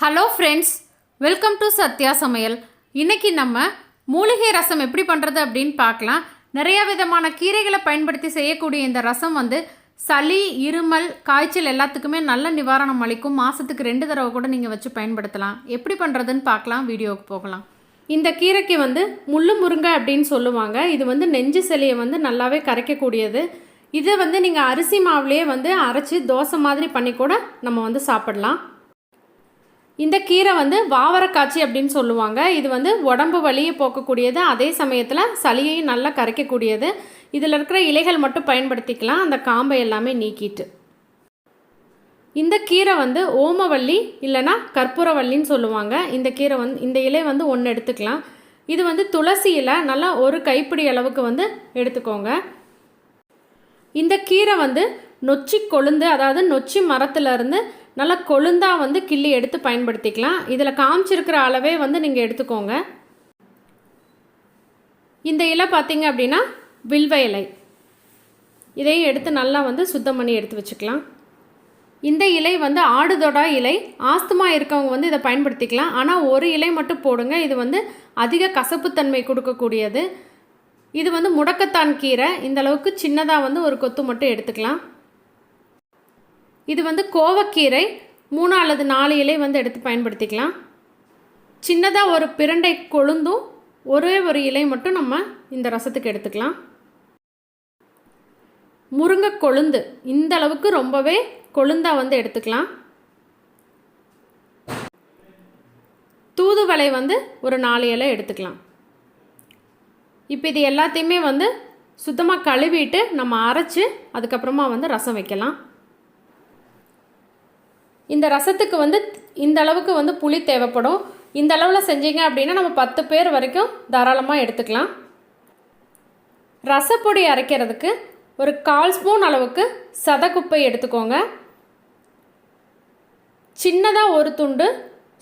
Hello friends, welcome to Sathya சமையல். இன்றைக்கி நம்ம மூலிகை ரசம் எப்படி பண்ணுறது அப்படின்னு பார்க்கலாம். நிறையா விதமான கீரைகளை பயன்படுத்தி செய்யக்கூடிய இந்த ரசம் சளி, இருமல், காய்ச்சல் எல்லாத்துக்குமே நல்ல நிவாரணம் அளிக்கும். மாதத்துக்கு 2 தடவை கூட நீங்கள் வச்சு பயன்படுத்தலாம். எப்படி பண்ணுறதுன்னு பார்க்கலாம். வீடியோவுக்கு போகலாம். இந்த கீரைக்கு முள்ளு முருங்கை அப்படின்னு சொல்லுவாங்க. இது நெஞ்சு சளியை நல்லாவே கரைக்கக்கூடியது. இதை நீங்கள் அரிசி மாவுலேயே அரைச்சி தோசை மாதிரி பண்ணி கூட நம்ம சாப்பிடலாம். இந்த கீரை வாவரக்காய்ச்சி அப்படின்னு சொல்லுவாங்க. இது உடம்பு வலியை போக்கக்கூடியது, அதே சமயத்தில் சளியையும் நல்லா கரைக்கக்கூடியது. இதில் இருக்கிற இலைகள் மட்டும் பயன்படுத்திக்கலாம், அந்த காம்பை எல்லாமே நீக்கிட்டு. இந்த கீரை ஓமவல்லி இல்லைனா கற்பூரவல்லின்னு சொல்லுவாங்க. இந்த கீரை இந்த இலை ஒன்று எடுத்துக்கலாம். இது துளசி இலை நல்லா ஒரு கைப்பிடி அளவுக்கு எடுத்துக்கோங்க. இந்த கீரை நொச்சி கொழுந்து, அதாவது நொச்சி மரத்துலேருந்து நல்லா கொழுந்தாக கிள்ளி எடுத்து பயன்படுத்திக்கலாம். இதில் காமிச்சிருக்கிற அளவே நீங்கள் எடுத்துக்கோங்க. இந்த இலை பார்த்திங்க அப்படின்னா வில்வ இலை. இதையும் எடுத்து நல்லா சுத்தம் பண்ணி எடுத்து வச்சுக்கலாம். இந்த இலை ஆடுதொடா இலை. ஆஸ்துமா இருக்கவங்க இதை பயன்படுத்திக்கலாம். ஆனால் ஒரு இலை மட்டும் போடுங்க. இது அதிக கசப்புத்தன்மை கொடுக்கக்கூடியது. இது முடக்கத்தான் கீரை. இந்த அளவுக்கு சின்னதாக ஒரு கொத்து மட்டும் எடுத்துக்கலாம். இது கோவக்கீரை. 3 அல்லது 4 இலை எடுத்து பயன்படுத்திக்கலாம். சின்னதாக ஒரு பிரண்டை கொழுந்தும் ஒரே ஒரு இலை மட்டும் நம்ம இந்த ரசத்துக்கு எடுத்துக்கலாம். முருங்கை கொழுந்து இந்த அளவுக்கு ரொம்பவே கொழுந்தாக எடுத்துக்கலாம். தூதுவளை ஒரு 4 இலை எடுத்துக்கலாம். இப்போ இது எல்லாத்தையுமே சுத்தமாக கழுவிட்டு நம்ம அரைச்சி அதுக்கப்புறமா ரசம் வைக்கலாம். இந்த ரசத்துக்கு இந்த அளவுக்கு புளி தேவைப்படும். இந்த அளவில் செஞ்சீங்க அப்படின்னா நம்ம 10 பேர் வரைக்கும் தாராளமாக எடுத்துக்கலாம். ரசப்பொடி அரைக்கிறதுக்கு ஒரு 1/4 ஸ்பூன் அளவுக்கு சதக்குப்பை எடுத்துக்கோங்க. சின்னதாக ஒரு துண்டு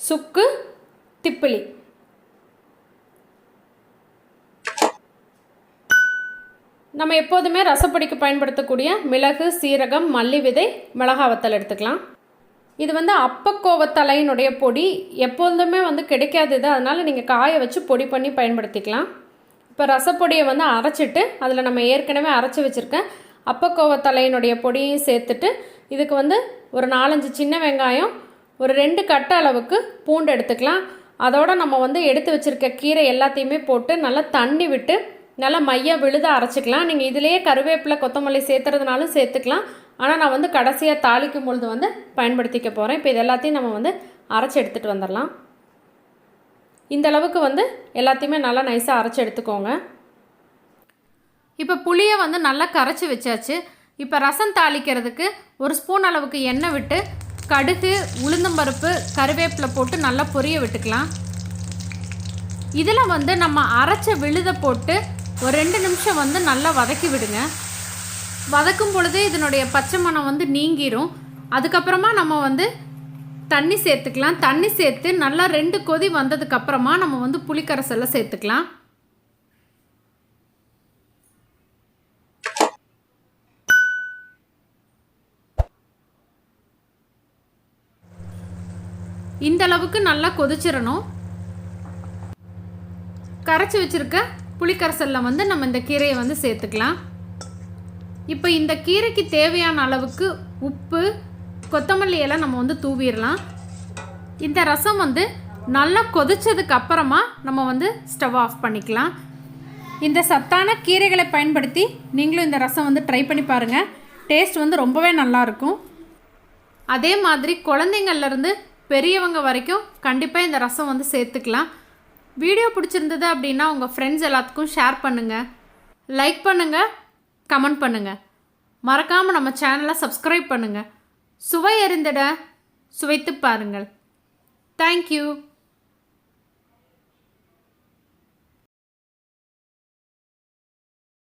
சுக்கு, திப்பிலி. நம்ம எப்போதுமே ரசப்பொடிக்கு பயன்படுத்தக்கூடிய மிளகு, சீரகம், மல்லி விதை, மிளகாய் வத்தல் எடுத்துக்கலாம். இது அப்பக்கோவத்தலையினுடைய பொடி. எப்போதுமே கிடைக்காது இது, அதனால் நீங்கள் காய வச்சு பொடி பண்ணி பயன்படுத்திக்கலாம். இப்போ ரசப்பொடியை அரைச்சிட்டு அதில் நம்ம ஏற்கனவே அரைச்சி வச்சுருக்கேன் அப்பக்கோவத்தலையினுடைய பொடியையும் சேர்த்துட்டு இதுக்கு ஒரு 4-5 சின்ன வெங்காயம், ஒரு 2 கட்டை அளவுக்கு பூண்டு எடுத்துக்கலாம். அதோடு நம்ம எடுத்து வச்சுருக்க கீரை எல்லாத்தையுமே போட்டு நல்லா தண்ணி விட்டு நல்லா மையம் விழுத அரைச்சிக்கலாம். நீங்கள் இதிலேயே கருவேப்பிலை, கொத்தமல்லி சேர்த்துறதுனாலும் சேர்த்துக்கலாம். ஆனால் நான் கடைசியாக தாளிக்கும் பொழுது பயன்படுத்திக்க போகிறேன். இப்போ இது எல்லாத்தையும் நம்ம அரைச்சி எடுத்துகிட்டு வந்துடலாம். இந்த அளவுக்கு எல்லாத்தையுமே நல்லா நைஸாக அரைச்சி எடுத்துக்கோங்க. இப்போ புளியை நல்லா கரைச்சி வச்சாச்சு. இப்போ ரசம் தாளிக்கிறதுக்கு 1 ஸ்பூன் அளவுக்கு எண்ணெய் விட்டு கடுகு, உளுந்தம்பருப்பு, கருவேப்பிலை போட்டு நல்லா பொரிய விட்டுக்கலாம். இதில் நம்ம அரைச்ச விழுதை போட்டு ஒரு 2 நிமிஷம் நல்லா வதக்கி விடுங்க. வதக்கும் பொழுது இதனுடைய பச்சை மணம் நீங்கிரும். அதுக்கப்புறமா நம்ம தண்ணி சேர்த்துக்கலாம். தண்ணி சேர்த்து நல்லா 2 கொதி வந்ததுக்கப்புறமா நம்ம புளிக்கரைசலை சேர்த்துக்கலாம். இந்த அளவுக்கு நல்லா கொதிச்சிடணும். கரைச்சி வச்சுருக்க புளிக்கரைசலில் நம்ம இந்த கீரையை சேர்த்துக்கலாம். இப்போ இந்த கீரைக்கு தேவையான அளவுக்கு உப்பு, கொத்தமல்லி எல்லாம் நம்ம தூவிடலாம். இந்த ரசம் நல்லா கொதிச்சதுக்கு அப்புறமா நம்ம ஸ்டவ் ஆஃப் பண்ணிக்கலாம். இந்த சத்தான கீரைகளை பயன்படுத்தி நீங்களும் இந்த ரசம் ட்ரை பண்ணி பாருங்கள். டேஸ்ட் ரொம்பவே நல்லாயிருக்கும். அதே மாதிரி குழந்தைங்கள்லேருந்து பெரியவங்க வரைக்கும் கண்டிப்பாக இந்த ரசம் சேர்த்துக்கலாம். வீடியோ பிடிச்சிருந்தது அப்படின்னா உங்கள் ஃப்ரெண்ட்ஸ் எல்லாத்துக்கும் ஷேர் பண்ணுங்கள், லைக் பண்ணுங்கள், கமெண்ட் பண்ணுங்கள். மறக்காமல் நம்ம சேனலை சப்ஸ்கிரைப் பண்ணுங்கள். சுவை அறிந்திட சுவைத்து பாருங்கள். தேங்க்யூ.